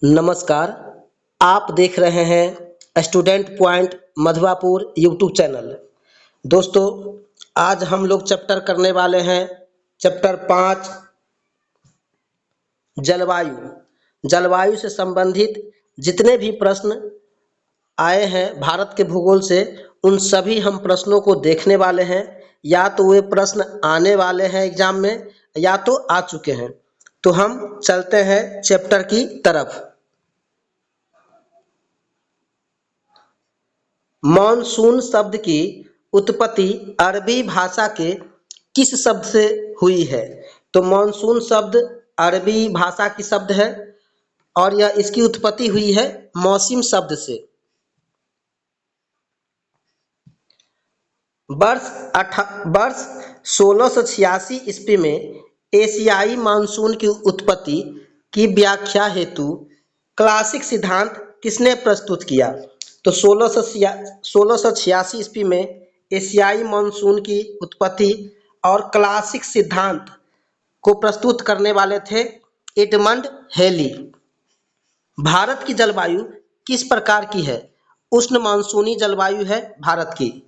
नमस्कार। आप देख रहे हैं student point Madhwapur YouTube channel. दोस्तों, आज हम लोग चैप्टर करने वाले हैं चैप्टर 5 जलवायु। जलवायु से संबंधित जितने भी प्रश्न आए हैं भारत के भूगोल से, उन सभी हम प्रश्नों को देखने वाले हैं। या तो वे प्रश्न आने वाले हैं एग्जाम में या तो आ चुके हैं। तो हम चलते हैं चैप्टर की तरफ। मॉनसून शब्द की उत्पत्ति अरबी भाषा के किस शब्द से हुई है? तो मॉनसून शब्द अरबी भाषा की शब्द है और यह इसकी उत्पत्ति हुई है मौसम शब्द से। वर्ष 1686 ईस्वी में एशियाई मानसून की उत्पत्ति की व्याख्या हेतु क्लासिक सिद्धांत किसने प्रस्तुत किया? तो 1686 ईस्वी में एशियाई मानसून की उत्पत्ति और क्लासिक सिद्धांत को प्रस्तुत करने वाले थे एडमंड हेली। भारत की जलवायु किस प्रकार की है? उष्ण मानसूनी जलवायु है भारत की।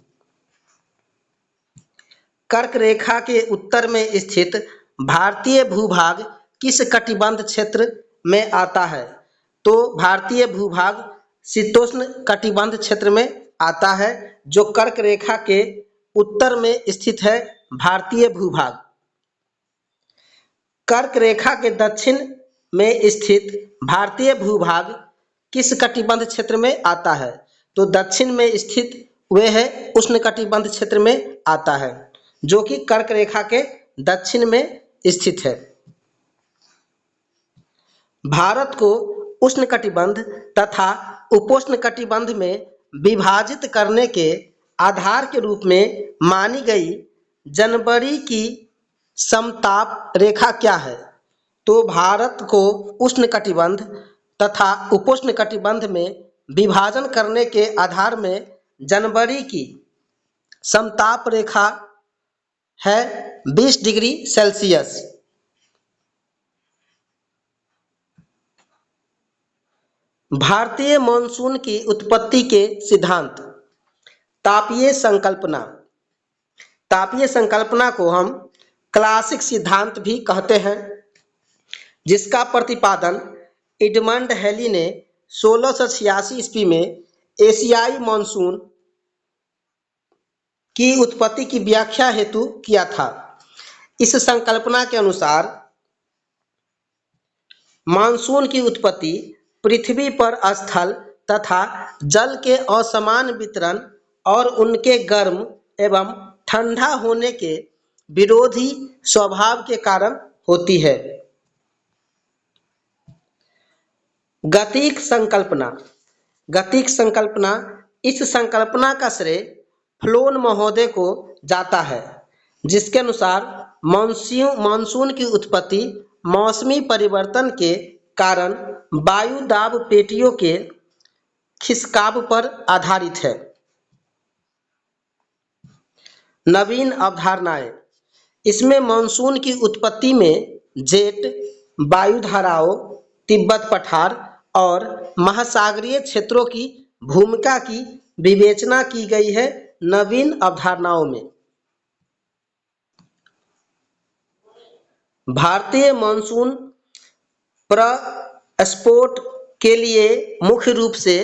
कर्क रेखा के उत्तर में स्थित भारतीय भूभाग किस कटिबंध क्षेत्र में आता है? तो भारतीय भूभाग शीतोष्ण कटिबंध क्षेत्र में आता है, जो कर्क रेखा के उत्तर में स्थित है भारतीय भूभाग। कर्क रेखा के दक्षिण में स्थित भारतीय भूभाग किस कटिबंध क्षेत्र में आता है? तो दक्षिण में स्थित वे है उष्ण कटिबंध क्षेत्र में आता है, जो कि कर्क रेखा के दक्षिण में स्थित है। भारत को उष्ण कटिबंध तथा उपोष्ण कटिबंध में विभाजित करने के आधार के रूप में मानी गई जनवरी की समताप रेखा क्या है? तो भारत को उष्ण कटिबंध तथा उपोष्ण कटिबंध में विभाजन करने के आधार में जनवरी की समताप रेखा है 20 डिग्री सेल्सियस। भारतीय मॉनसून की उत्पत्ति के सिद्धांत। तापीय संकल्पना। तापीय संकल्पना को हम क्लासिक सिद्धांत भी कहते हैं, जिसका प्रतिपादन एडमंड हेली ने 1686 ईस्वी में एशियाई मॉनसून की उत्पत्ति की व्याख्या हेतु किया था। इस संकल्पना के अनुसार मानसून की उत्पत्ति पृथ्वी पर स्थल तथा जल के असमान वितरण और उनके गर्म एवं ठंडा होने के विरोधी स्वभाव के कारण होती है। गतिक संकल्पना। गतिक संकल्पना, इस संकल्पना का श्रेय फ्लोन महोदय को जाता है, जिसके अनुसार मानसून की उत्पत्ति मौसमी परिवर्तन के कारण वायु दाब पेटियों के खिसकाव पर आधारित है। नवीन अवधारणाएं। इसमें मानसून की उत्पत्ति में जेट वायु धाराओं, तिब्बत पठार और महासागरीय क्षेत्रों की भूमिका की विवेचना की गई है। नवीन अवधारणाओं में भारतीय मानसून प्रस्फोट के लिए मुख्य रूप से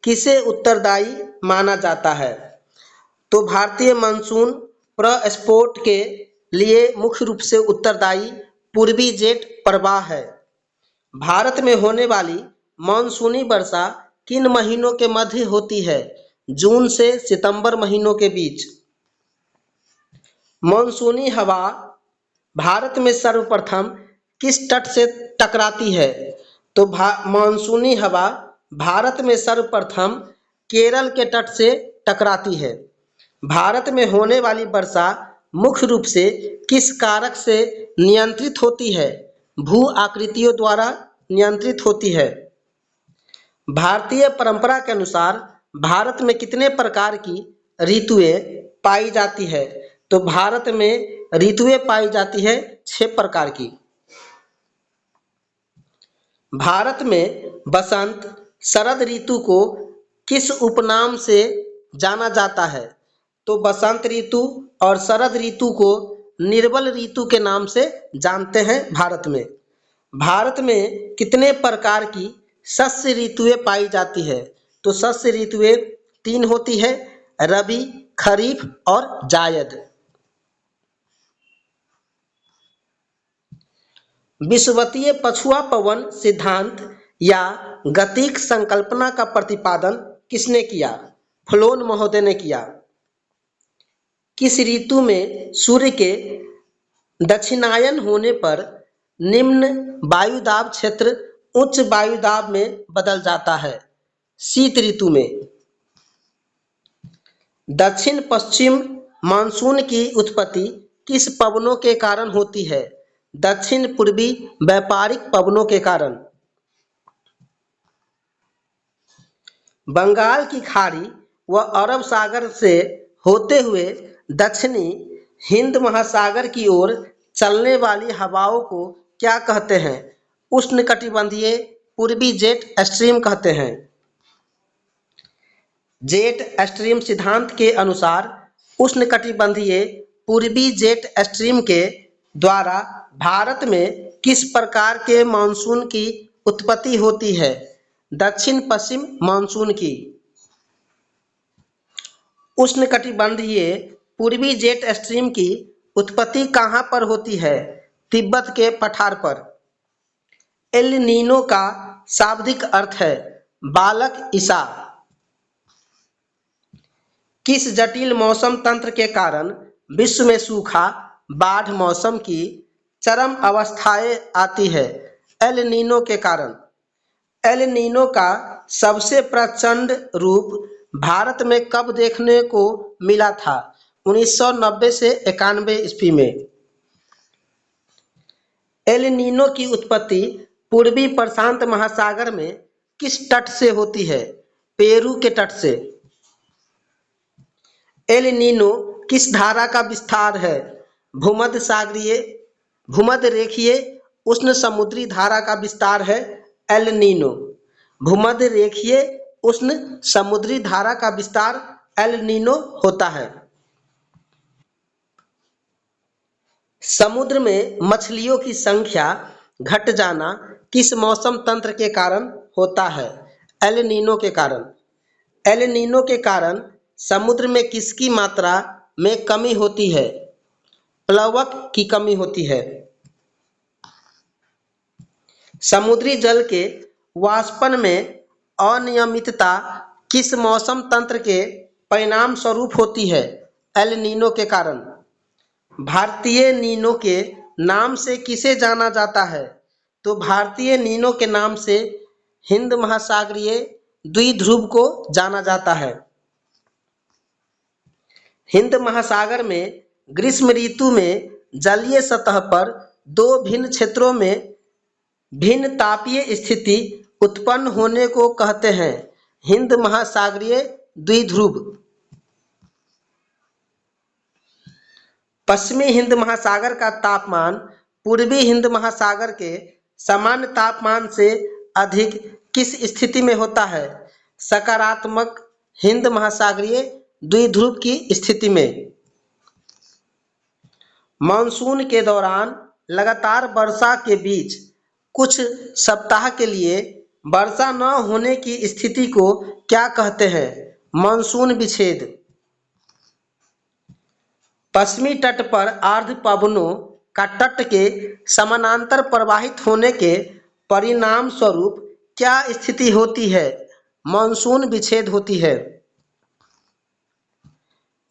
किसे उत्तरदायी माना जाता है? तो भारतीय मानसून प्रस्फोट के लिए मुख्य रूप से उत्तरदायी पूर्वी जेट प्रवाह है। भारत में होने वाली मानसूनी वर्षा किन महीनों के मध्य होती है? जून से सितंबर महीनों के बीच। मानसूनी हवा भारत में सर्वप्रथम किस तट से टकराती है? तो मानसूनी हवा भारत में सर्वप्रथम केरल के तट से टकराती है। भारत में होने वाली वर्षा मुख्य रूप से किस कारक से नियंत्रित होती है? भू आकृतियों द्वारा नियंत्रित होती है। भारतीय परंपरा के अनुसार भारत में कितने प्रकार की ऋतुएं पाई जाती है? तो भारत में ऋतुएं पाई जाती है 6 प्रकार की। भारत में बसंत शरद ऋतु को किस उपनाम से जाना जाता है? तो बसंत ऋतु और शरद ऋतु को निर्बल ऋतु के नाम से जानते हैं भारत में। भारत में कितने प्रकार की शस्य ऋतुएं पाई जाती है? तो शस्य ऋतुएं 3 होती है, रबी, खरीफ और जायद। विषुवतीय पछुआ पवन सिद्धांत या गतिक संकल्पना का प्रतिपादन किसने किया? फ्लोन महोदय ने किया। किस ऋतु में सूर्य के दक्षिणायन होने पर निम्न वायुदाब क्षेत्र उच्च वायुदाब में बदल जाता है? शीत ऋतु में। दक्षिण पश्चिम मानसून की उत्पत्ति किस पवनों के कारण होती है? दक्षिण पूर्वी व्यापारिक पवनों के कारण। बंगाल की खाड़ी व अरब सागर से होते हुए दक्षिणी हिंद महासागर की ओर चलने वाली हवाओं को क्या कहते हैं? उष्णकटिबंधीय पूर्वी जेट स्ट्रीम कहते हैं। जेट स्ट्रीम सिद्धांत के अनुसार उष्णकटिबंधीय पूर्वी जेट स्ट्रीम के द्वारा भारत में किस प्रकार के मानसून की उत्पत्ति होती है? दक्षिण पश्चिम मानसून की। उष्णकटिबंधीय पूर्वी जेट स्ट्रीम की उत्पत्ति कहाँ पर होती है? तिब्बत के पठार पर। एल नीनो का शाब्दिक अर्थ है बालक ईसा। किस जटिल मौसम तंत्र के कारण विश्व में सूखा, बाढ़ मौसम की चरम अवस्थाएं आती है? एल नीनो के कारण। एल नीनो का सबसे प्रचंड रूप भारत में कब देखने को मिला था? 1990 से 91 ईस्वी में। एल नीनो की उत्पत्ति पूर्वी प्रशांत महासागर में किस तट से होती है? पेरू के तट से। एल नीनो किस धारा का विस्तार है? भूमध्य रेखीय उष्ण समुद्री धारा का विस्तार है एल नीनो। भूमध्य रेखीय उष्ण समुद्री धारा का विस्तार एल नीनो होता है। समुद्र में मछलियों की संख्या घट जाना किस मौसम तंत्र के कारण होता है? एल नीनो के कारण। एल नीनो के कारण समुद्र में किसकी मात्रा में कमी होती है? प्लवक की कमी होती है। समुद्री जल के वाष्पन में अनियमितता किस मौसम तंत्र के परिणाम स्वरूप होती है? एल नीनो के कारण। भारतीय नीनो के नाम से किसे जाना जाता है? तो भारतीय नीनो के नाम से हिंद महासागरीय द्विध्रुव को जाना जाता है। हिंद महासागर में ग्रीष्म ऋतु में जलीय सतह पर 2 भिन्न क्षेत्रों में भिन्न तापीय स्थिति उत्पन्न होने को कहते हैं हिंद महासागरीय द्विध्रुव। पश्चिमी हिंद महासागर का तापमान पूर्वी हिंद महासागर के सामान्य तापमान से अधिक किस स्थिति में होता है? सकारात्मक हिंद महासागरीय द्विध्रुव की स्थिति में। मानसून के दौरान लगातार वर्षा के बीच कुछ सप्ताह के लिए वर्षा न होने की स्थिति को क्या कहते हैं? मानसून विच्छेद। पश्चिमी तट पर आर्द्र पवनों का तट के समानांतर प्रवाहित होने के परिणाम स्वरूप क्या स्थिति होती है? मानसून विच्छेद होती है।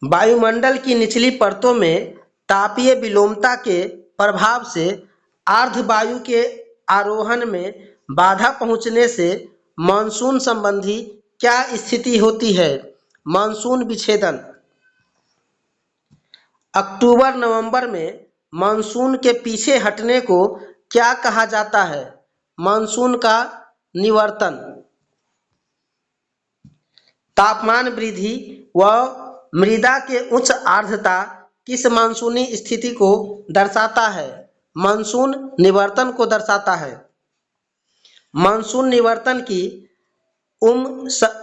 वायुमंडल की निचली परतों में तापीय विलोमता के प्रभाव से आर्द्र वायु के आरोहण में बाधा पहुंचने से मानसून संबंधी क्या स्थिति होती है? मानसून विच्छेदन। अक्टूबर नवंबर में मानसून के पीछे हटने को क्या कहा जाता है? मानसून का निवर्तन। तापमान वृद्धि व मृदा के उच्च आर्द्रता किस मानसूनी स्थिति को दर्शाता है? मानसून निवर्तन को दर्शाता है। मानसून निवर्तन की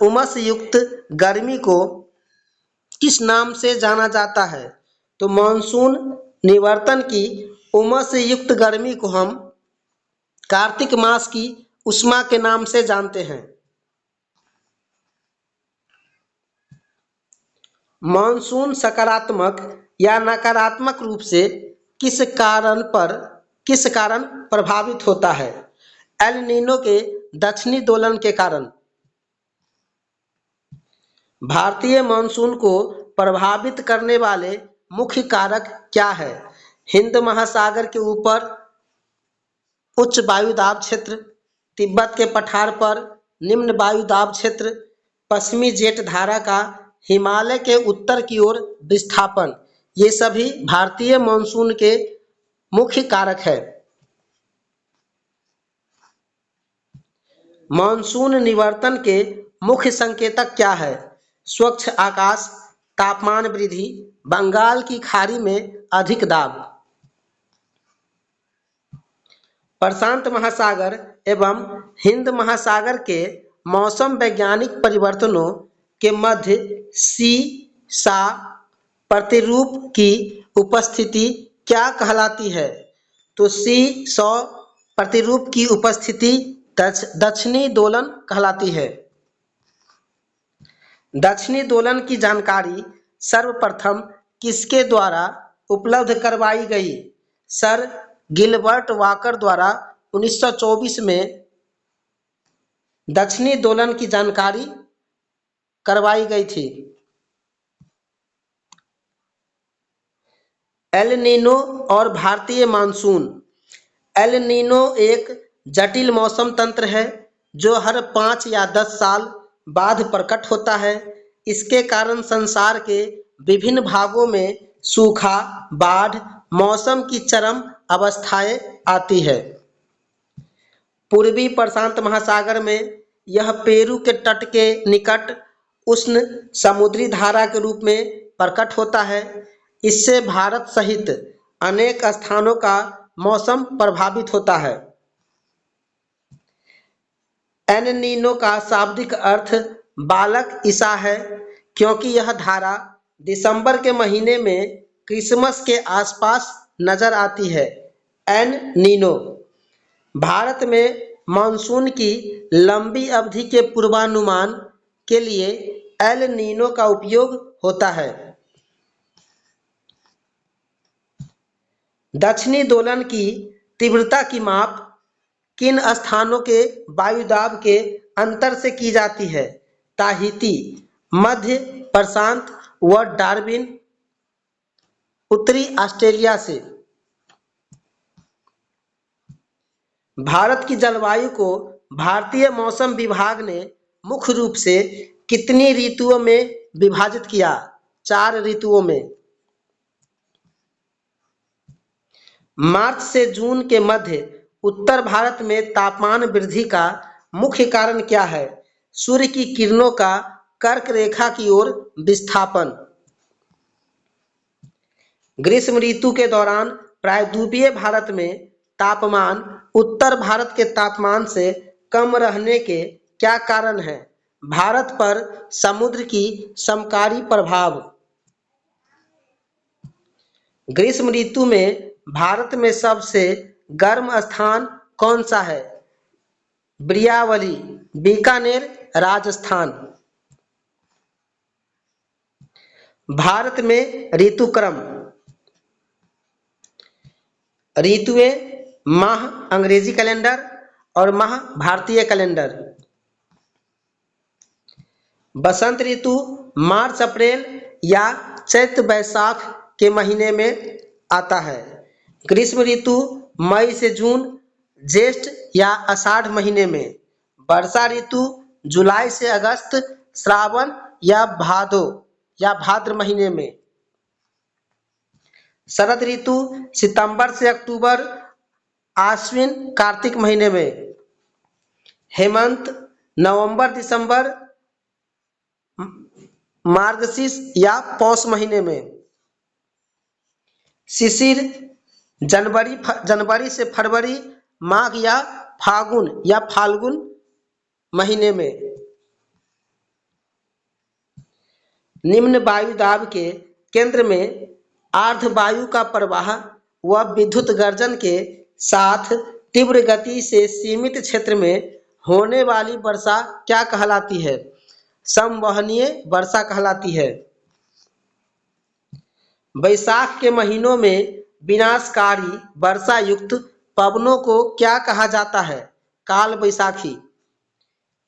उमस युक्त गर्मी को किस नाम से जाना जाता है? तो मानसून निवर्तन की उमस युक्त गर्मी को हम कार्तिक मास की उष्मा के नाम से जानते हैं। मानसून सकारात्मक या नकारात्मक रूप से किस कारण प्रभावित होता है? एल नीनो के दक्षिणी दोलन के कारण। भारतीय मानसून को प्रभावित करने वाले मुख्य कारक क्या है? हिंद महासागर के ऊपर उच्च वायुदाब क्षेत्र, तिब्बत के पठार पर निम्न वायुदाब क्षेत्र, पश्चिमी जेट धारा का हिमालय के उत्तर की ओर विस्थापन, ये सभी भारतीय मानसून के मुख्य कारक है। मानसून निवर्तन के मुख्य संकेतक क्या है? स्वच्छ आकाश, तापमान वृद्धि, बंगाल की खाड़ी में अधिक दाब। प्रशांत महासागर एवं हिंद महासागर के मौसम वैज्ञानिक परिवर्तनों के मध्य सी-सा प्रतिरूप की उपस्थिति क्या कहलाती है? तो सी-सा प्रतिरूप की उपस्थिति दक्षिणी दोलन कहलाती है। दक्षिणी दोलन की जानकारी सर्वप्रथम किसके द्वारा उपलब्ध करवाई गई? सर गिलबर्ट वॉकर द्वारा 1924 में दक्षिणी दोलन की जानकारी करवाई गई थी। एल नीनो और भारतीय मानसून। एल नीनो एक जटिल मौसम तंत्र है जो हर 5 या 10 साल बाद प्रकट होता है। इसके कारण संसार के विभिन्न भागों में सूखा, बाढ़, मौसम की चरम अवस्थाएं आती है। पूर्वी प्रशांत महासागर में यह पेरू के तट के निकट उष्ण समुद्री धारा के रूप में प्रकट होता है। इससे भारत सहित अनेक स्थानों का मौसम प्रभावित होता है। एल नीनो का शाब्दिक अर्थ बालक ईसा है, क्योंकि यह धारा दिसंबर के महीने में क्रिसमस के आसपास नजर आती है। एल नीनो भारत में मानसून की लंबी अवधि के पूर्वानुमान के लिए एल नीनो का उपयोग होता है। दक्षिणी दोलन की तीव्रता की माप किन स्थानों के वायुदाब के अंतर से की जाती है? ताहिती, मध्य प्रशांत व डार्विन, उत्तरी ऑस्ट्रेलिया से। भारत की जलवायु को भारतीय मौसम विभाग ने मुख्य रूप से कितनी ऋतुओं में विभाजित किया? 4 ऋतुओं में। मार्च से जून के मध्य उत्तर भारत में तापमान वृद्धि का मुख्य कारण क्या है? सूर्य की किरणों का कर्क रेखा की ओर विस्थापन। ग्रीष्म ऋतु के दौरान प्रायद्वीपीय भारत में तापमान उत्तर भारत के तापमान से कम रहने के क्या कारण है? भारत पर समुद्र की समकारी प्रभाव। ग्रीष्म ऋतु में भारत में सबसे गर्म स्थान कौन सा है? ब्रियावली, बीकानेर, राजस्थान। भारत में ऋतुक्रम। ऋतुएं माह अंग्रेजी कैलेंडर और माह भारतीय कैलेंडर। बसंत ऋतु मार्च अप्रैल या चैत वैशाख के महीने में आता है। ग्रीष्म ऋतु मई से जून, ज्येष्ठ या आषाढ़ महीने में। वर्षा ऋतु जुलाई से अगस्त, श्रावण या भाद्र महीने में। शरद ऋतु सितंबर से अक्टूबर, आश्विन कार्तिक महीने में। हेमंत नवंबर दिसंबर, मार्गशीर्ष या पौष महीने में। शिशिर जनवरी से फरवरी, माघ या फागुन या फाल्गुन महीने में। निम्न वायु दाब के केंद्र में आर्द्रवायु का प्रवाह व विद्युत गर्जन के साथ तीव्र गति से सीमित क्षेत्र में होने वाली वर्षा क्या कहलाती है? संवहनीय वर्षा कहलाती है। वैशाख के महीनों में विनाशकारी वर्षा युक्त पवनों को क्या कहा जाता है? काल बैसाखी।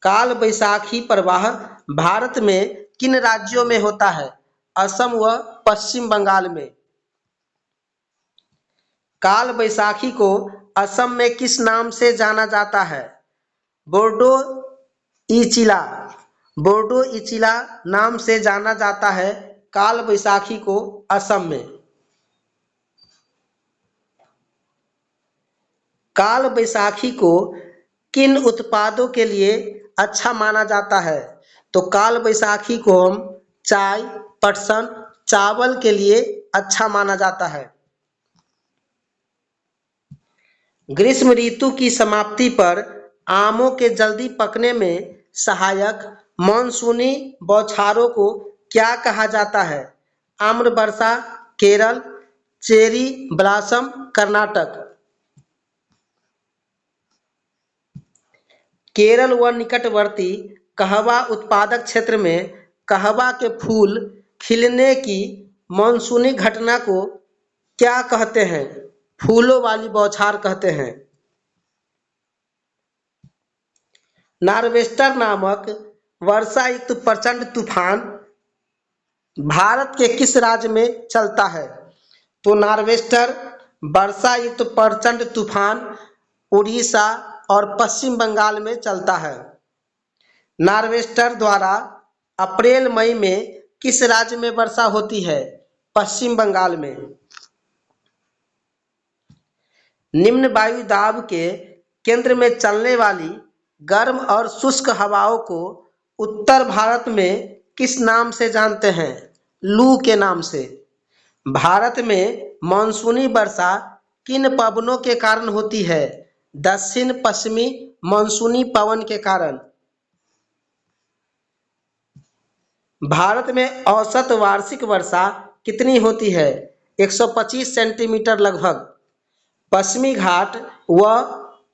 काल बैसाखी प्रवाह भारत में किन राज्यों में होता है? असम व पश्चिम बंगाल में। काल बैसाखी को असम में किस नाम से जाना जाता है? बोर्डो इचिला। बोर्डो इचिला नाम से जाना जाता है काल बैसाखी को असम में। काल बैसाखी को किन उत्पादों के लिए अच्छा माना जाता है? तो काल बैसाखी को हम चाय, पटसन, चावल के लिए अच्छा माना जाता है। ग्रीष्म ऋतु की समाप्ति पर आमों के जल्दी पकने में सहायक मानसूनी बौछारों को क्या कहा जाता है? आम्र वर्षा केरल, चेरी ब्लॉसम कर्नाटक। केरल व निकटवर्ती कहवा उत्पादक क्षेत्र में कहवा के फूल खिलने की मानसूनी घटना को क्या कहते हैं? फूलों वाली बौछार कहते हैं। नार्वेस्टर नामक वर्षा युक्त प्रचंड तूफान भारत के किस राज्य में चलता है? तो नार्वेस्टर वर्षा युक्त प्रचंड तूफान उड़ीसा और पश्चिम बंगाल में चलता है। नार्वेस्टर द्वारा अप्रैल मई में किस राज्य में वर्षा होती है? पश्चिम बंगाल में। निम्न वायु दाब के केंद्र में चलने वाली गर्म और शुष्क हवाओं को उत्तर भारत में किस नाम से जानते हैं? लू के नाम से। भारत में मानसूनी वर्षा किन पवनों के कारण होती है? दक्षिण पश्चिमी मानसूनी पवन के कारण। भारत में औसत वार्षिक वर्षा कितनी होती है? 125 सेंटीमीटर लगभग। पश्चिमी घाट व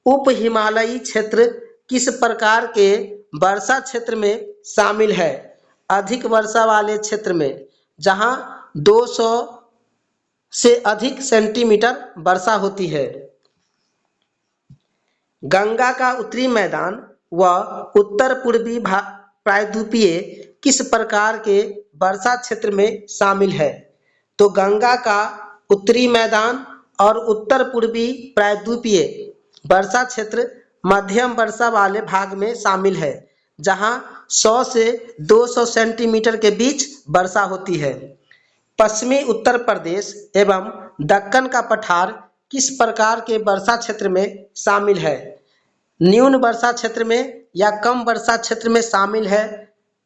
उप हिमालयी क्षेत्र किस प्रकार के वर्षा क्षेत्र में शामिल है? अधिक वर्षा वाले क्षेत्र में, जहां 200 से अधिक सेंटीमीटर वर्षा होती है। गंगा का उत्तरी मैदान व उत्तर पूर्वी प्रायद्वीपीय किस प्रकार के वर्षा क्षेत्र में शामिल है? तो गंगा का उत्तरी मैदान और उत्तर पूर्वी प्रायद्वीपीय वर्षा क्षेत्र मध्यम वर्षा वाले भाग में शामिल है, जहां 100 से 200 सेंटीमीटर के बीच वर्षा होती है। पश्चिमी उत्तर प्रदेश एवं दक्कन का पठार किस प्रकार के वर्षा क्षेत्र में शामिल है? न्यून वर्षा क्षेत्र में या कम वर्षा क्षेत्र में शामिल है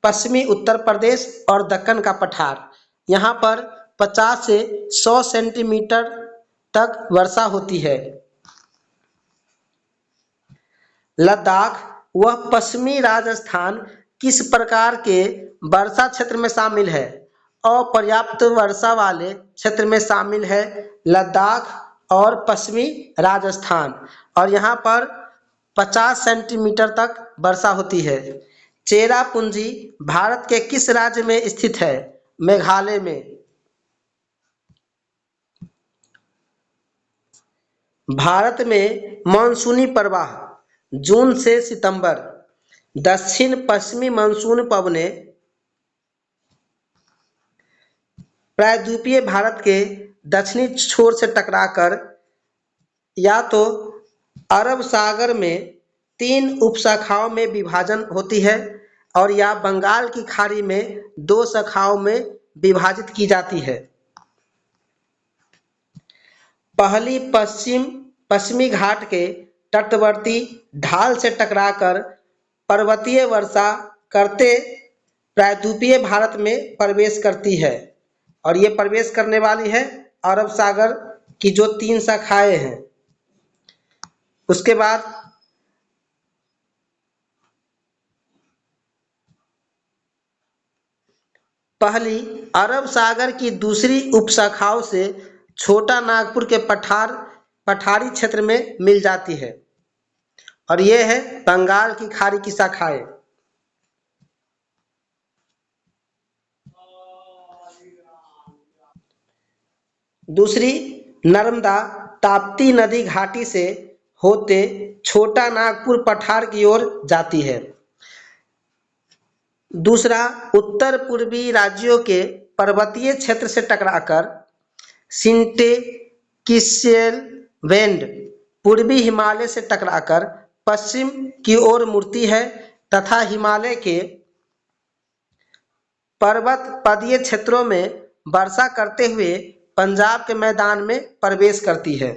पश्चिमी उत्तर प्रदेश और दक्कन का पठार। यहाँ पर 50 से 100 सेंटीमीटर तक वर्षा होती है। लद्दाख व पश्चिमी राजस्थान किस प्रकार के वर्षा क्षेत्र में शामिल है? अपर्याप्त वर्षा वाले क्षेत्र में शामिल है लद्दाख और पश्चिमी राजस्थान, और यहाँ पर 50 सेंटीमीटर तक वर्षा होती है। चेरापूंजी भारत के किस राज्य में स्थित है? मेघालय में। भारत में मानसूनी प्रवाह जून से सितंबर। दक्षिण पश्चिमी मानसून पवनें प्रायद्वीपीय भारत के दक्षिणी छोर से टकराकर या तो अरब सागर में 3 उपशाखाओं में विभाजन होती है और या बंगाल की खाड़ी में 2 शाखाओं में विभाजित की जाती है। पहली पश्चिमी घाट के तटवर्ती ढाल से टकराकर पर्वतीय वर्षा करते प्रायद्वीपीय भारत में प्रवेश करती है, और ये प्रवेश करने वाली है अरब सागर की जो 3 शाखाएं हैं। उसके बाद पहली अरब सागर की दूसरी उपशाखाओं से छोटा नागपुर के पठारी क्षेत्र में मिल जाती है और ये है बंगाल की खाड़ी की शाखाएं। दूसरी नर्मदा ताप्ती नदी घाटी से होते छोटा नागपुर पठार की ओर जाती है। दूसरा उत्तर पूर्वी राज्यों के पर्वतीय क्षेत्र से टकराकर सिंटे किस्सेल वेंड पूर्वी हिमालय से टकराकर पश्चिम की ओर मुड़ती है तथा हिमालय के पर्वत पदीय क्षेत्रों में वर्षा करते हुए पंजाब के मैदान में प्रवेश करती है।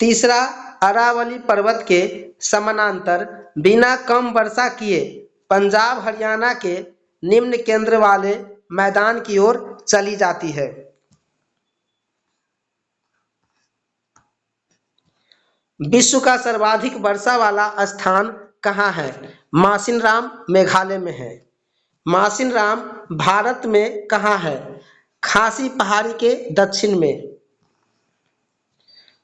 तीसरा अरावली पर्वत के समानांतर बिना कम वर्षा किए पंजाब हरियाणा के निम्न केंद्र वाले मैदान की ओर चली जाती है। विश्व का सर्वाधिक वर्षा वाला स्थान कहाँ है? मासिनराम मेघालय में है। मासिनराम भारत में कहाँ है? खासी पहाड़ी के दक्षिण में।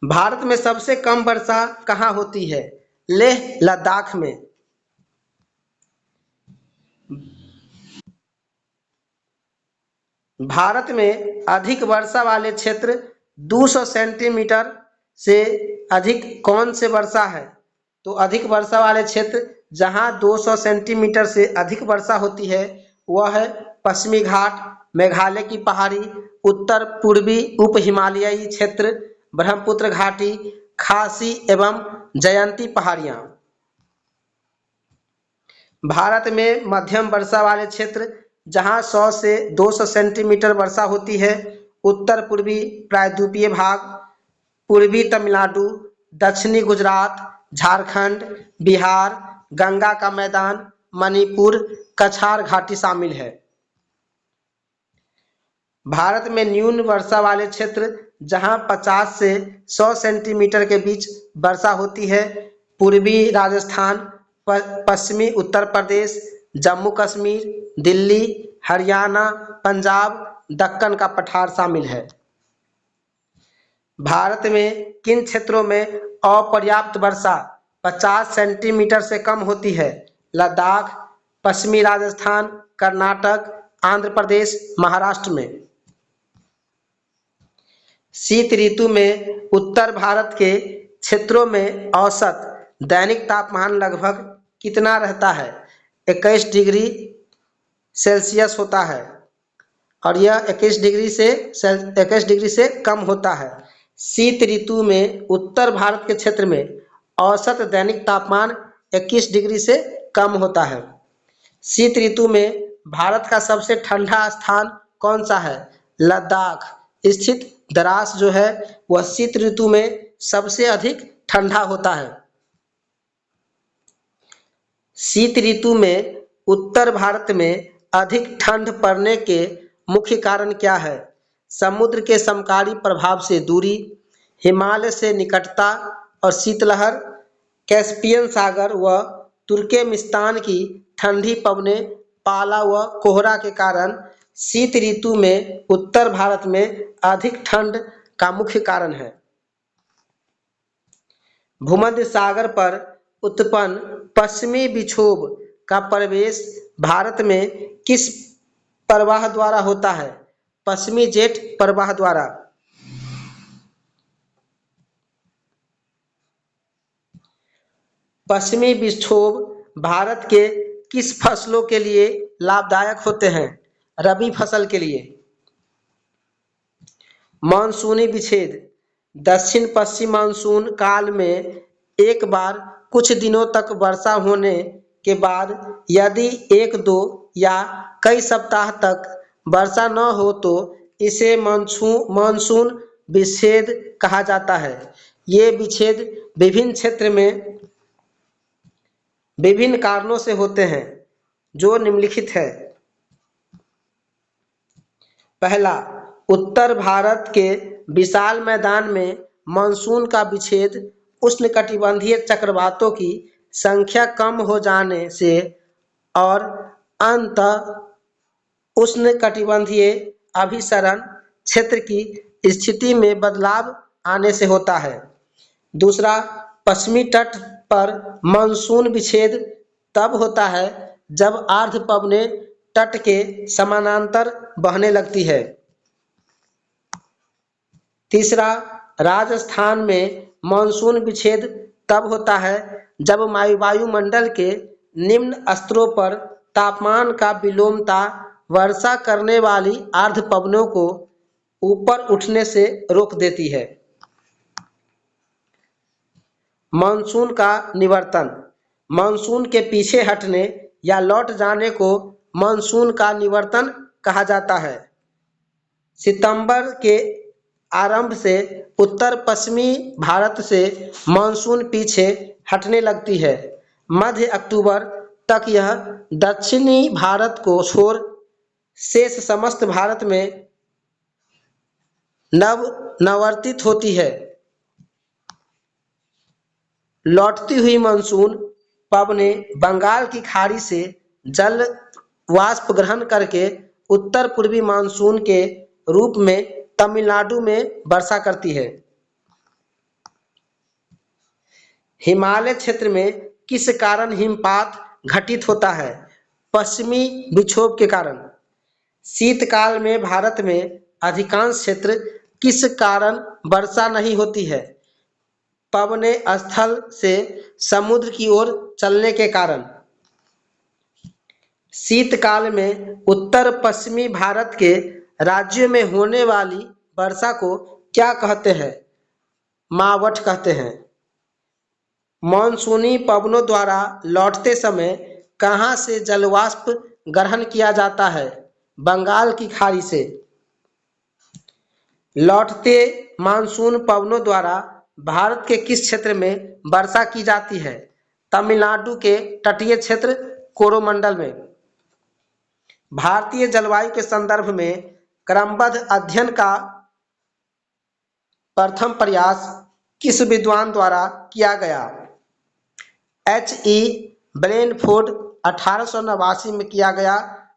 भारत में सबसे कम वर्षा कहाँ होती है? लेह लद्दाख में। भारत में अधिक वर्षा वाले क्षेत्र 200 सेंटीमीटर से अधिक कौन से वर्षा है? तो अधिक वर्षा वाले क्षेत्र जहां 200 सेंटीमीटर से अधिक वर्षा होती है वह है पश्चिमी घाट, मेघालय की पहाड़ी, उत्तर पूर्वी उप हिमालयी क्षेत्र, ब्रह्मपुत्र घाटी, खासी एवं जयंती पहाड़ियां। भारत में मध्यम वर्षा वाले क्षेत्र जहां 100 से 200 सेंटीमीटर वर्षा होती है उत्तर पूर्वी प्रायद्वीपीय भाग, पूर्वी तमिलनाडु, दक्षिणी गुजरात, झारखंड, बिहार, गंगा का मैदान, मणिपुर, कछार घाटी शामिल है। भारत में न्यून वर्षा वाले क्षेत्र जहां 50 से 100 सेंटीमीटर के बीच वर्षा होती है पूर्वी राजस्थान, पश्चिमी उत्तर प्रदेश, जम्मू कश्मीर, दिल्ली, हरियाणा, पंजाब, दक्कन का पठार शामिल है। भारत में किन क्षेत्रों में अपर्याप्त वर्षा 50 सेंटीमीटर से कम होती है? लद्दाख, पश्चिमी राजस्थान, कर्नाटक, आंध्र प्रदेश, महाराष्ट्र में। शीत ऋतु में उत्तर भारत के क्षेत्रों में औसत दैनिक तापमान लगभग कितना रहता है? 21 डिग्री सेल्सियस होता है और यह 21 डिग्री से कम होता है। शीत ऋतु में उत्तर भारत के क्षेत्र में औसत दैनिक तापमान 21 डिग्री से कम होता है। शीत ऋतु में भारत का सबसे ठंडा स्थान कौन सा है? लद्दाख स्थित द्रास जो है वह शीत ऋतु में सबसे अधिक ठंडा होता है। शीत ऋतु में उत्तर भारत में अधिक ठंड पड़ने के मुख्य कारण क्या है? समुद्र के समकालीन प्रभाव से दूरी, हिमालय से निकटता और शीतलहर, कैस्पियन सागर व तुर्कमेनिस्तान की ठंडी पवनें, पाला व कोहरा के कारण शीत ऋतु में उत्तर भारत में अधिक ठंड का मुख्य कारण है। भूमध्य सागर पर उत्पन्न पश्चिमी विक्षोभ का प्रवेश भारत में किस प्रवाह द्वारा होता है? पश्चिमी जेट प्रवाह द्वारा। पश्चिमी विक्षोभ भारत के किस फसलों के लिए लाभदायक होते हैं? रबी फसल के लिए। मानसूनी विच्छेद दक्षिण पश्चिम मानसून काल में एक बार कुछ दिनों तक वर्षा होने के बाद यदि 1-2 या कई सप्ताह तक वर्षा न हो तो इसे मानसून विच्छेद कहा जाता है। ये विच्छेद विभिन्न क्षेत्र में विभिन्न कारणों से होते हैं जो निम्नलिखित है। पहला, उत्तर भारत के विशाल मैदान में मानसून का विच्छेद उष्णकटिबंधीय चक्रवातों की संख्या कम हो जाने से और अंततः उष्णकटिबंधीय अभिसरण क्षेत्र की स्थिति में बदलाव आने से होता है। दूसरा, पश्चिमी तट पर मानसून विच्छेद तब होता है जब आर्द्र पवनें तट के समानांतर बहने लगती है। तीसरा, राजस्थान में मानसून विच्छेद तब होता है जब वायुमंडल के निम्न स्तरों पर तापमान का विलोमता वर्षा करने वाली आर्द्र पवनों को ऊपर उठने से रोक देती है। मानसून का निवर्तन। मानसून के पीछे हटने या लौट जाने को मानसून का निवर्तन कहा जाता है। सितंबर के आरंभ से उत्तर पश्चिमी भारत से मानसून पीछे हटने लगती है। मध्य अक्टूबर तक यह दक्षिणी भारत को छोड़ शेष समस्त भारत में नवर्तित होती है। लौटती हुई मानसून पवनें बंगाल की खाड़ी से जल वाष्प ग्रहण करके उत्तर पूर्वी मानसून के रूप में तमिलनाडु में वर्षा करती है। हिमालय क्षेत्र में किस कारण हिमपात घटित होता है? पश्चिमी विक्षोभ के कारण। शीतकाल में भारत में अधिकांश क्षेत्र किस कारण वर्षा नहीं होती है? पवनें स्थल से समुद्र की ओर चलने के कारण। शीतकाल में उत्तर पश्चिमी भारत के राज्यों में होने वाली वर्षा को क्या कहते हैं? मावठ कहते हैं। मानसूनी पवनों द्वारा लौटते समय कहाँ से जलवाष्प ग्रहण किया जाता है? बंगाल की खाड़ी से। लौटते मानसून पवनों द्वारा भारत के किस क्षेत्र में वर्षा की जाती है? तमिलनाडु के तटीय क्षेत्र कोरोमंडल में। भारतीय जलवायु के संदर्भ में क्रमबद्ध अध्ययन का प्रथम प्रयास किस विद्वान द्वारा किया गया? H.E. ब्रेनफोर्ड 1889 में किया गया।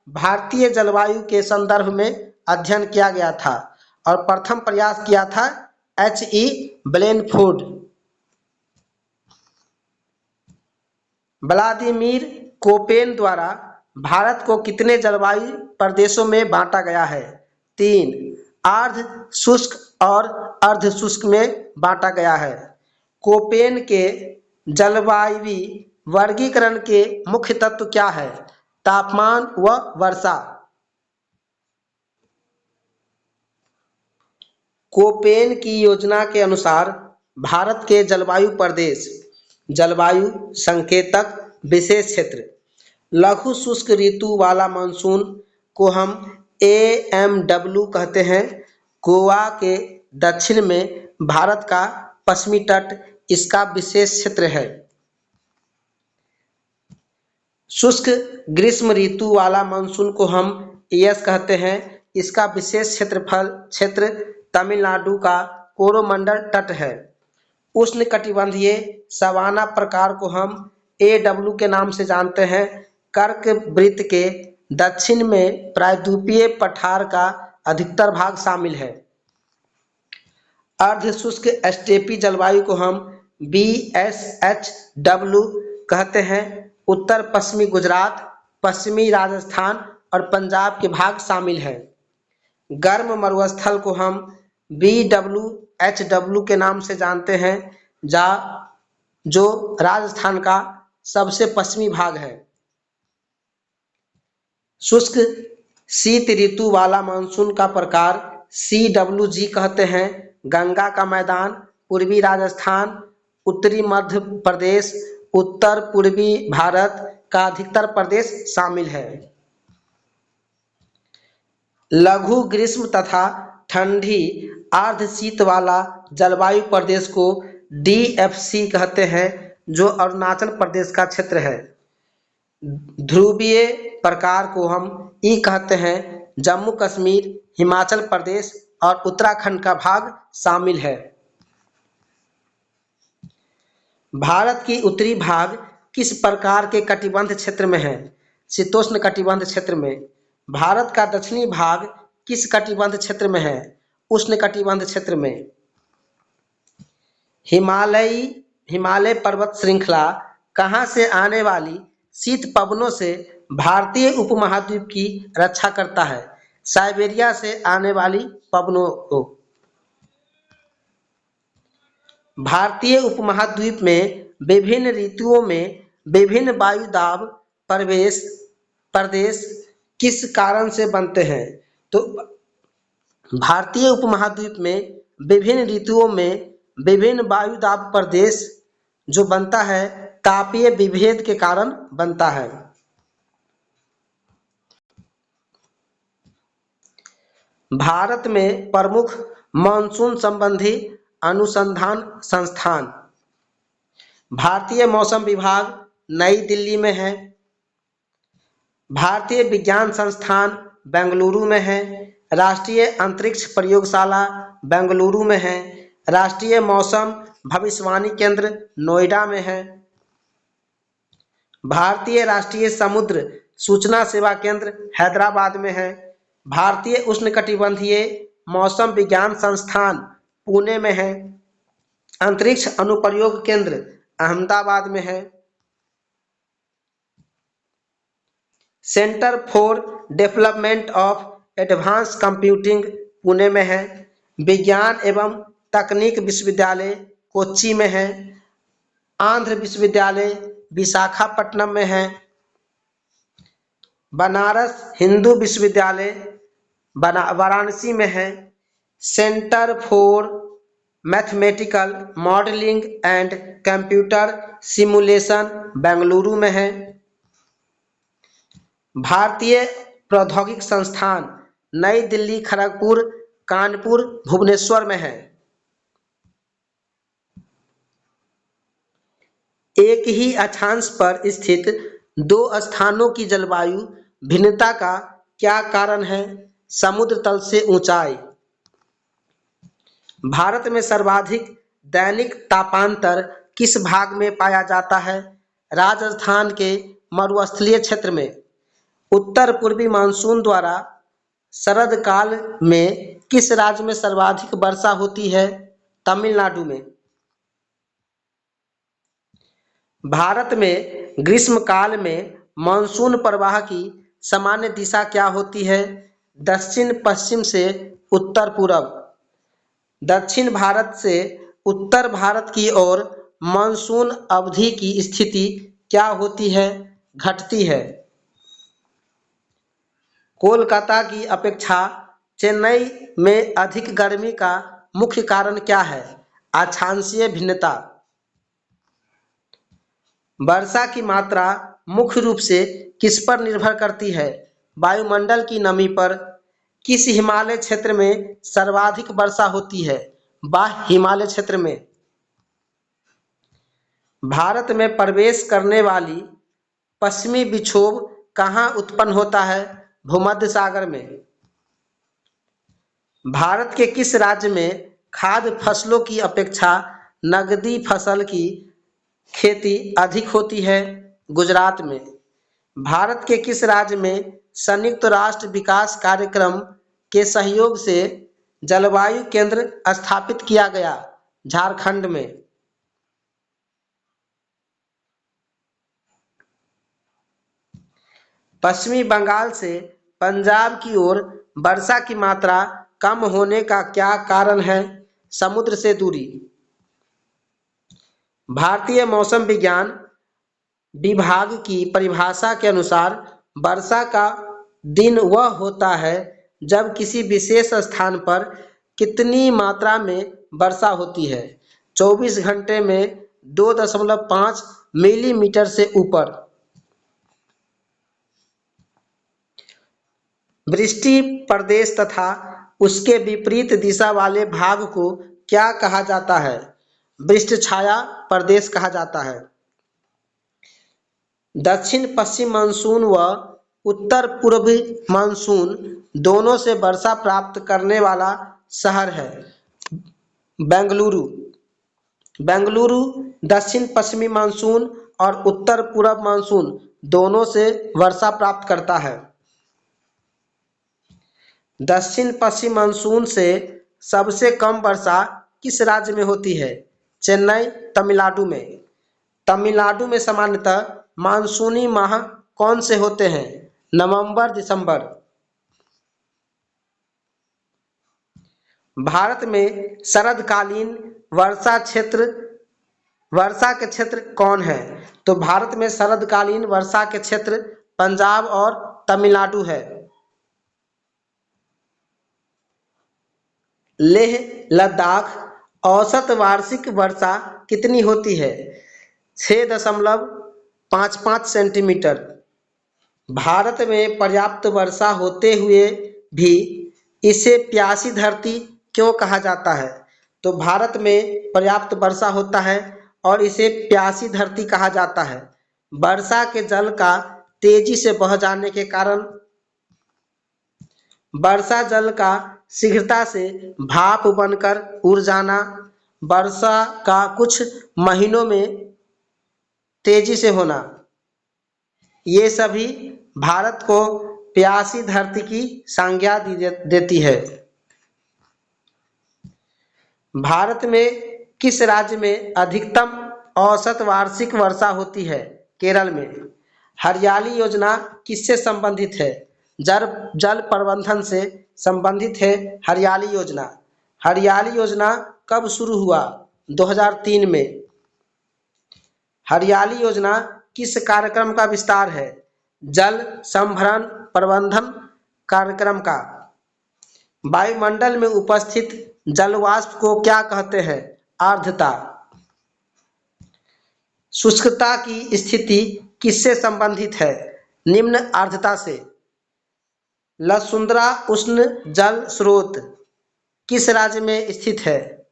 भारतीय जलवायु के संदर्भ में अध्ययन किया गया था और प्रथम प्रयास किया था H.E. ब्रेनफोर्ड। व्लादिमीर कोपेन द्वारा भारत को कितने जलवायु प्रदेशों में बांटा गया है? 3। अर्ध शुष्क और अर्ध शुष्क में बांटा गया है। कोपेन के जलवायु वर्गीकरण के मुख्य तत्व क्या है? तापमान व वर्षा। कोपेन की योजना के अनुसार भारत के जलवायु प्रदेश, जलवायु संकेतक, विशेष क्षेत्र। लघु शुष्क ऋतु वाला मानसून को हम AMW कहते हैं। गोवा के दक्षिण में भारत का पश्चिमी तट इसका विशेष क्षेत्र है। शुष्क ग्रीष्म ऋतु वाला मानसून को हम ES कहते हैं। इसका विशेष क्षेत्र तमिलनाडु का कोरोमंडल तट है। उष्णकटिबंधीय सवाना प्रकार को हम AW के नाम से जानते हैं। कर्क वृत्त के दक्षिण में प्रायद्वीपीय पठार का अधिकतर भाग शामिल है। अर्ध शुष्क स्टेपी जलवायु को हम BSHW कहते हैं। उत्तर पश्चिमी गुजरात, पश्चिमी राजस्थान और पंजाब के भाग शामिल हैं। गर्म मरुस्थल को हम BWHW के नाम से जानते हैं, जो राजस्थान का सबसे पश्चिमी भाग है। शुष्क शीत ऋतु वाला मानसून का प्रकार CWG कहते हैं। गंगा का मैदान, पूर्वी राजस्थान, उत्तरी मध्य प्रदेश, उत्तर पूर्वी भारत का अधिकतर प्रदेश शामिल है। लघु ग्रीष्म तथा ठंडी अर्ध शीत वाला जलवायु प्रदेश को DFC कहते हैं, जो अरुणाचल प्रदेश का क्षेत्र है। ध्रुवीय प्रकार को हम E कहते हैं। जम्मू कश्मीर, हिमाचल प्रदेश और उत्तराखंड का भाग शामिल है। भारत की उत्तरी भाग किस प्रकार के कटिबंध क्षेत्र में है? शीतोष्ण कटिबंध क्षेत्र में। भारत का दक्षिणी भाग किस कटिबंध क्षेत्र में है? उष्णकटिबंध क्षेत्र में। हिमालय पर्वत श्रृंखला कहाँ से आने वाली शीत पवनों से भारतीय उपमहाद्वीप की रक्षा करता है? साइबेरिया से आने वाली पवनों को। भारतीय उपमहाद्वीप में विभिन्न ऋतुओं में विभिन्न वायु दाब प्रदेश किस कारण से बनते हैं? तो भारतीय उपमहाद्वीप में विभिन्न ऋतुओं में विभिन्न वायु दाब प्रदेश जो बनता है तापीय विभेद के कारण बनता है। भारत में प्रमुख मानसून संबंधी अनुसंधान संस्थान। भारतीय मौसम विभाग नई दिल्ली में है। भारतीय विज्ञान संस्थान बेंगलुरु में है। राष्ट्रीय अंतरिक्ष प्रयोगशाला बेंगलुरु में है। राष्ट्रीय मौसम भविष्यवाणी केंद्र नोएडा में है। भारतीय राष्ट्रीय समुद्र सूचना सेवा केंद्र हैदराबाद में है। भारतीय उष्णकटिबंधीय मौसम विज्ञान संस्थान पुणे में है। अंतरिक्ष अनुप्रयोग केंद्र अहमदाबाद में है। Centre for development of advance computing Pune में है। विज्ञान एवं तकनीक विश्वविद्यालय कोच्चि में है। आंध्र विश्वविद्यालय विशाखापट्टनम में है। बनारस हिंदू विश्वविद्यालय वाराणसी में है। Centre for mathematical modelling and computer simulation Bengaluru में है। भारतीय प्रौद्योगिक संस्थान नई दिल्ली खड़गपुर कानपुर भुवनेश्वर में है। एक ही अक्षांश पर स्थित दो स्थानों की जलवायु भिन्नता का क्या कारण है? समुद्र तल से ऊंचाई। भारत में सर्वाधिक दैनिक तापांतर किस भाग में पाया जाता है? राजस्थान के मरुस्थलीय क्षेत्र में। उत्तर पूर्वी मानसून द्वारा शरद काल में किस राज्य में सर्वाधिक वर्षा होती है? तमिलनाडु में। भारत में ग्रीष्म काल में मानसून प्रवाह की सामान्य दिशा क्या होती है? दक्षिण पश्चिम से उत्तर पूर्व। दक्षिण भारत से उत्तर भारत की ओर मानसून अवधि की स्थिति क्या होती है? घटती है। कोलकाता की अपेक्षा चेन्नई में अधिक गर्मी का मुख्य कारण क्या है? अक्षांशीय भिन्नता। वर्षा की मात्रा मुख्य रूप से किस पर निर्भर करती है? वायुमंडल की नमी पर। किस हिमालय क्षेत्र में सर्वाधिक वर्षा होती है? बाह्य हिमालय क्षेत्र में। भारत में प्रवेश करने वाली पश्चिमी विक्षोभ कहाँ उत्पन्न होता है? भूमध्य सागर में। भारत के किस राज्य में खाद्य फसलों की अपेक्षा नकदी फसल की खेती अधिक होती है? गुजरात में। भारत के किस राज्य में संयुक्त राष्ट्र विकास कार्यक्रम के सहयोग से जलवायु केंद्र स्थापित किया गया? झारखंड में। पश्चिमी बंगाल से पंजाब की ओर वर्षा की मात्रा कम होने का क्या कारण है? समुद्र से दूरी। भारतीय मौसम विज्ञान विभाग की परिभाषा के अनुसार वर्षा का दिन वह होता है जब किसी विशेष स्थान पर कितनी मात्रा में वर्षा होती है? 24 घंटे में 2.5 मिलीमीटर से ऊपर। वृष्टि प्रदेश तथा उसके विपरीत दिशा वाले भाग को क्या कहा जाता है? वृष्टि छाया प्रदेश कहा जाता है। दक्षिण पश्चिम मानसून व उत्तर पूर्वी मानसून दोनों से वर्षा प्राप्त करने वाला शहर है बेंगलुरु। बेंगलुरु दक्षिण पश्चिमी मानसून और उत्तर पूर्व मानसून दोनों से वर्षा प्राप्त करता है। दक्षिण पश्चिम मानसून से सबसे कम वर्षा किस राज्य में होती है? चेन्नई, तमिलनाडु में। तमिलनाडु में सामान्यतः मानसूनी माह कौन से होते हैं? नवंबर, दिसंबर। भारत में शरदकालीन वर्षा के क्षेत्र कौन है? तो भारत में शरदकालीन वर्षा के क्षेत्र पंजाब और तमिलनाडु है। लेह लद्दाख औसत वार्षिक वर्षा कितनी होती है? 6.55 सेंटीमीटर। भारत में पर्याप्त वर्षा होते हुए भी इसे प्यासी धरती क्यों कहा जाता है? तो भारत में पर्याप्त वर्षा होता है और इसे प्यासी धरती कहा जाता है। वर्षा के जल का तेजी से बह जाने के कारण वर्षा जल का शीघ्रता से भाप बनकर उड़ जाना, वर्षा का कुछ महीनों में तेजी से होना, ये सभी भारत को प्यासी धरती की संज्ञा देती है। भारत में किस राज्य में अधिकतम औसत वार्षिक वर्षा होती है? केरल में। हरियाली योजना किससे संबंधित है? जल प्रबंधन से संबंधित है हरियाली योजना। हरियाली योजना कब शुरू हुआ? 2003 में। हरियाली योजना किस कार्यक्रम का विस्तार है? जल संभरण प्रबंधन कार्यक्रम का। वायुमंडल में उपस्थित जलवाष्प को क्या कहते हैं? आर्द्रता। शुष्कता की स्थिति किससे संबंधित है? निम्न आर्द्रता से। लसुंद्रा उष्ण जल स्रोत किस राज्य में स्थित है?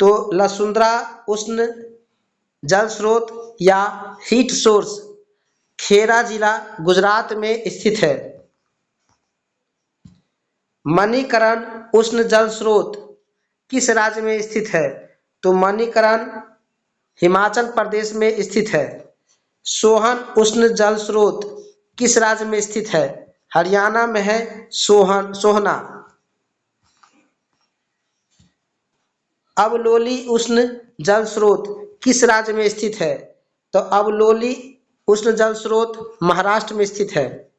तो लसुंद्रा उष्ण जल स्रोत या हीट सोर्स खेरा जिला गुजरात में स्थित है। मणिकरण उष्ण जल स्रोत किस राज्य में स्थित है? तो मणिकरण हिमाचल प्रदेश में स्थित है। सोहन उष्ण जल स्रोत किस राज्य में स्थित है? हरियाणा में है सोहना। अबलोली उष्ण जल स्रोत किस राज्य में स्थित है? तो अबलोली उष्ण जल स्रोत महाराष्ट्र में स्थित है।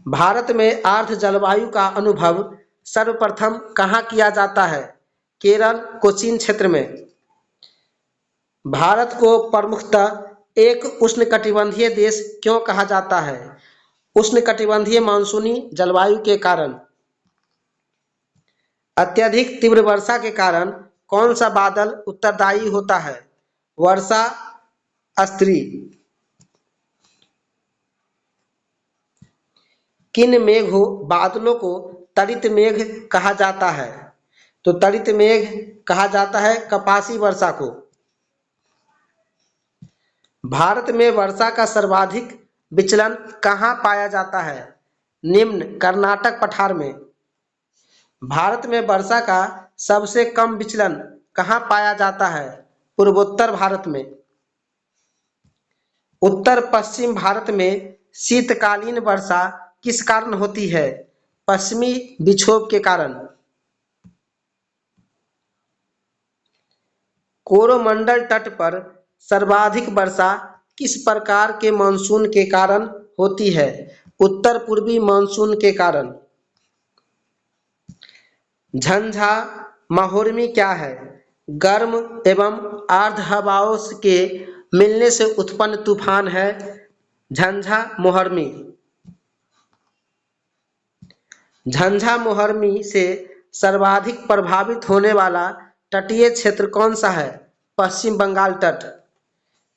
भारत में आर्द्र जलवायु का अनुभव सर्वप्रथम कहाँ किया जाता है? केरल, कोचीन क्षेत्र में। भारत को प्रमुखतः एक उष्णकटिबंधीय देश क्यों कहा जाता है? उष्णकटिबंधीय मानसूनी जलवायु के कारण। अत्यधिक तीव्र वर्षा के कारण कौन सा बादल उत्तरदायी होता है? वर्षा स्त्री। किन बादलों को तड़ित मेघ कहा जाता है? तो तड़ित मेघ कहा जाता है कपासी वर्षा को। भारत में वर्षा का सर्वाधिक विचलन कहाँ पाया जाता है? निम्न कर्नाटक पठार में। भारत में वर्षा का सबसे कम विचलन कहाँ पाया जाता है? पूर्वोत्तर भारत में। उत्तर पश्चिम भारत में शीतकालीन वर्षा किस कारण होती है? पश्चिमी विक्षोभ के कारण। कोरोमंडल तट पर सर्वाधिक वर्षा किस प्रकार के मानसून के कारण होती है? उत्तर पूर्वी मानसून के कारण। झंझा महोर्मी क्या है? गर्म एवं आर्द्र हवाओं के मिलने से उत्पन्न तूफान है झंझा मोहर्मी। झंझा मोहर्मी से सर्वाधिक प्रभावित होने वाला तटीय क्षेत्र कौन सा है? पश्चिम बंगाल तट।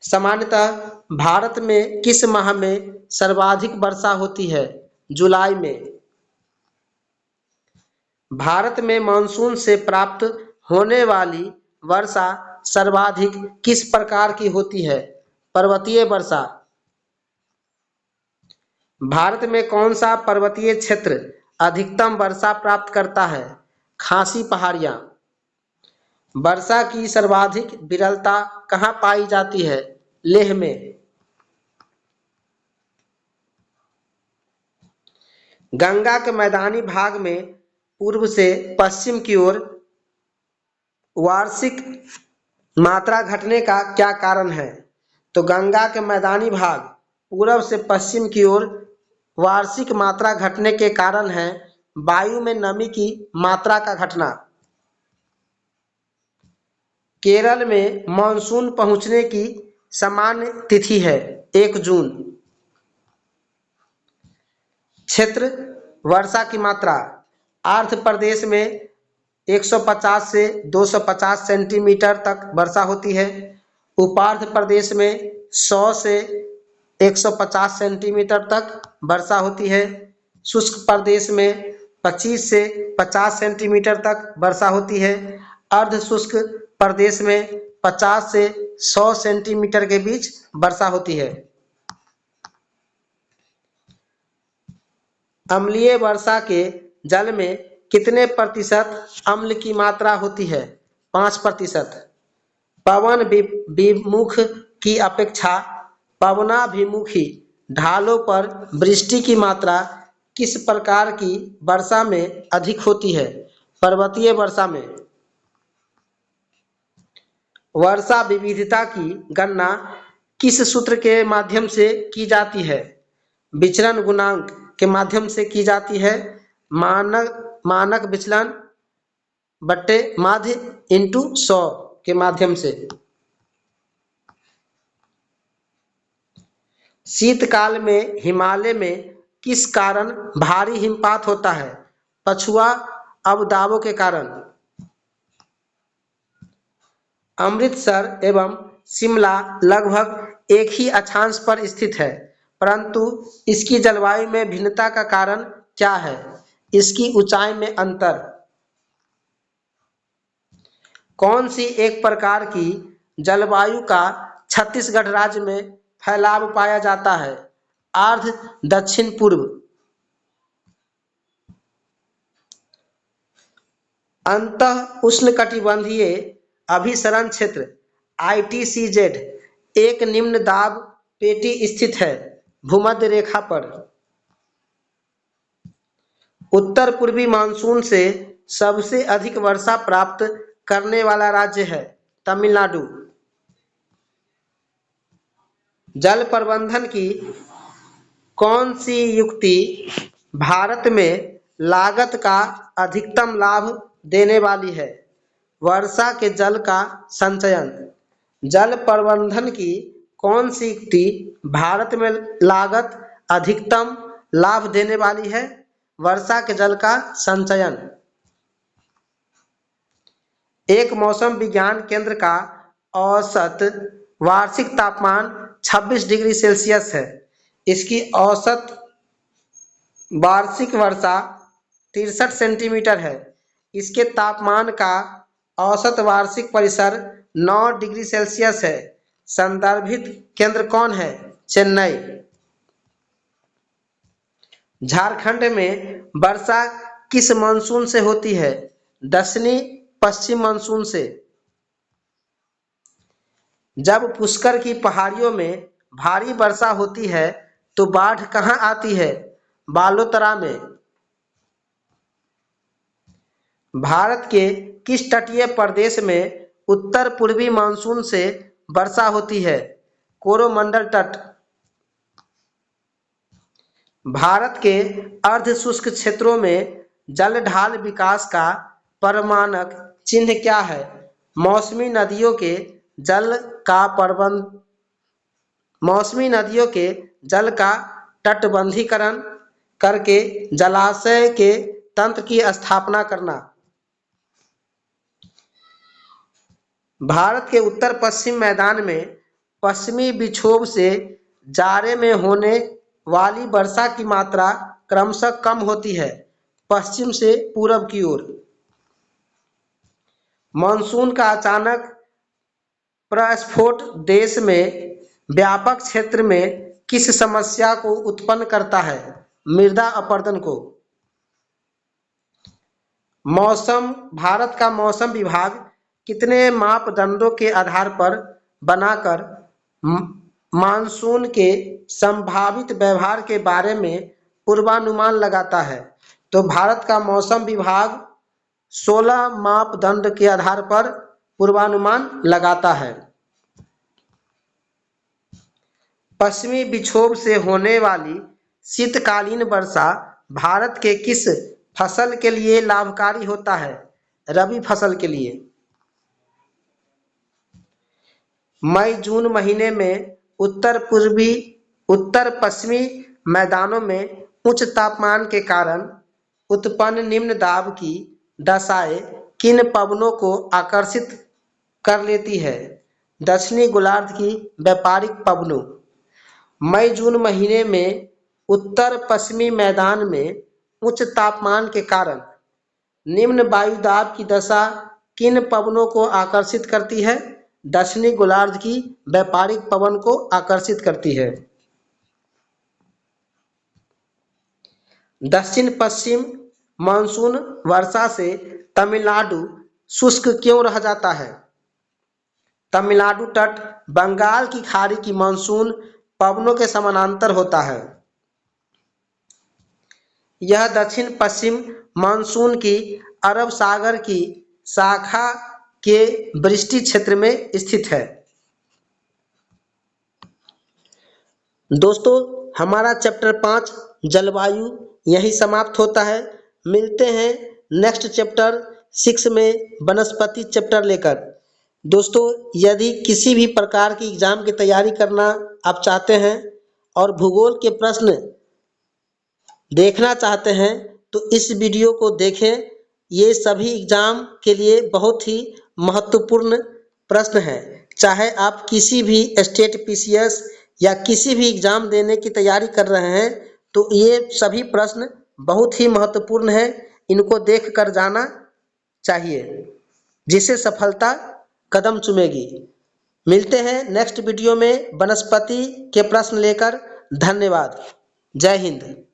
सामान्यतः भारत में किस माह में सर्वाधिक वर्षा होती है? जुलाई में। भारत में मानसून से प्राप्त होने वाली वर्षा सर्वाधिक किस प्रकार की होती है? पर्वतीय वर्षा। भारत में कौन सा पर्वतीय क्षेत्र अधिकतम वर्षा प्राप्त करता है? खासी पहाड़ियाँ। वर्षा की सर्वाधिक विरलता कहाँ पाई जाती है? लेह में। गंगा के मैदानी भाग में पूर्व से पश्चिम की ओर वार्षिक मात्रा घटने का क्या कारण है? तो गंगा के मैदानी भाग पूर्व से पश्चिम की ओर वार्षिक मात्रा घटने के कारण है वायु में नमी की मात्रा का घटना। केरल में मानसून पहुंचने की सामान्य तिथि है 1 जून। क्षेत्र वर्षा की मात्रा आंध्र प्रदेश में 150 से 250 सेंटीमीटर तक वर्षा होती है। उपार्ध प्रदेश में 100 से 150 सेंटीमीटर तक वर्षा होती है। शुष्क प्रदेश में 25 से 50 सेंटीमीटर तक वर्षा होती है। अर्ध शुष्क प्रदेश में 50 से 100 सेंटीमीटर के बीच वर्षा होती है। अम्लीय वर्षा के जल में कितने प्रतिशत अम्ल की मात्रा होती है? 5%। पवन विमुख की अपेक्षा पवनाभिमुखी ढालों पर वृष्टि की मात्रा किस प्रकार की वर्षा में अधिक होती है? पर्वतीय वर्षा में। वर्षा विविधता की गणना किस सूत्र के माध्यम से की जाती है? विचरण गुणांक के माध्यम से की जाती है। मानक विचलन बट्टे माध्य इंटू 100 के माध्यम से। शीतकाल में हिमालय में किस कारण भारी हिमपात होता है? पछुआ अवदाबों के कारण। अमृतसर एवं शिमला लगभग एक ही अक्षांश पर स्थित है, परंतु इसकी जलवायु में भिन्नता का कारण क्या है? इसकी ऊंचाई में अंतर। कौन सी एक प्रकार की जलवायु का छत्तीसगढ़ राज्य में फैलाव पाया जाता है? आर्द्र दक्षिण पूर्व। अंतः उष्णकटिबंधीय अभिसरण क्षेत्र ITCZ एक निम्न दाब पेटी स्थित है भूमध्य रेखा पर। उत्तर पूर्वी मानसून से सबसे अधिक वर्षा प्राप्त करने वाला राज्य है तमिलनाडु। जल प्रबंधन की कौन सी युक्ति भारत में लागत का अधिकतम लाभ देने वाली है? वर्षा के जल का संचयन। जल प्रबंधन की कौन सी युक्ति भारत में लागत अधिकतम लाभ देने वाली है? वर्षा के जल का संचयन। एक मौसम विज्ञान केंद्र का औसत वार्षिक तापमान 26 डिग्री सेल्सियस है। इसकी औसत वार्षिक वर्षा 63 सेंटीमीटर है। इसके तापमान का औसत वार्षिक परिसर 9 डिग्री सेल्सियस है। संदर्भित केंद्र कौन है? चेन्नई। झारखंड में वर्षा किस मानसून से होती है? दक्षिणी पश्चिम मानसून से। जब पुष्कर की पहाड़ियों में भारी वर्षा होती है तो बाढ़ कहाँ आती है? बालोतरा में। भारत के किस तटीय प्रदेश में उत्तर पूर्वी मानसून से वर्षा होती है? कोरोमंडल तट। भारत के अर्ध शुष्क क्षेत्रों में जलढाल विकास का प्रमाणक चिन्ह क्या है? मौसमी नदियों के जल का तटबंधीकरण करके जलाशय के तंत्र की स्थापना करना। भारत के उत्तर पश्चिम मैदान में पश्चिमी विक्षोभ से जाड़े में होने वाली वर्षा की मात्रा क्रमशः कम होती है पश्चिम से पूरब की ओर। मानसून का अचानक प्रस्फोट देश में व्यापक क्षेत्र में किस समस्या को उत्पन्न करता है? मृदा अपरदन को। भारत का मौसम विभाग कितने मापदंडों के आधार पर बनाकर मानसून के संभावित व्यवहार के बारे में पूर्वानुमान लगाता है? तो भारत का मौसम विभाग 16 मापदंड के आधार पर पूर्वानुमान लगाता है। पश्चिमी विक्षोभ से होने वाली शीतकालीन वर्षा भारत के किस फसल के लिए लाभकारी होता है? रबी फसल के लिए। मई जून महीने में उत्तर पश्चिमी मैदानों में उच्च तापमान के कारण उत्पन्न निम्न दाब की दशाएं किन पवनों को आकर्षित कर लेती है? दक्षिणी गोलार्ध की व्यापारिक पवनों। मई जून महीने में उत्तर पश्चिमी मैदान में उच्च तापमान के कारण निम्न वायुदाब की दशा किन पवनों को आकर्षित करती है? दक्षिणी गोलार्ध की व्यापारिक पवन को आकर्षित करती है। दक्षिण पश्चिम मानसून वर्षा से तमिलनाडु शुष्क क्यों रह जाता है? तमिलनाडु तट बंगाल की खाड़ी की मानसून पवनों के समानांतर होता है। यह दक्षिण पश्चिम मानसून की अरब सागर की शाखा के वृष्टि क्षेत्र में स्थित है। दोस्तों, हमारा चैप्टर 5 जलवायु यही समाप्त होता है। मिलते हैं नेक्स्ट चैप्टर 6 में वनस्पति चैप्टर लेकर। दोस्तों, यदि किसी भी प्रकार की एग्जाम की तैयारी करना आप चाहते हैं और भूगोल के प्रश्न देखना चाहते हैं तो इस वीडियो को देखें। ये सभी एग्जाम के लिए बहुत ही महत्वपूर्ण प्रश्न हैं। चाहे आप किसी भी स्टेट पीसीएस या किसी भी एग्जाम देने की तैयारी कर रहे हैं तो ये सभी प्रश्न बहुत ही महत्वपूर्ण है। इनको देख कर जाना चाहिए, जिससे सफलता कदम चूमेगी। मिलते हैं नेक्स्ट वीडियो में वनस्पति के प्रश्न लेकर। धन्यवाद। जय हिंद।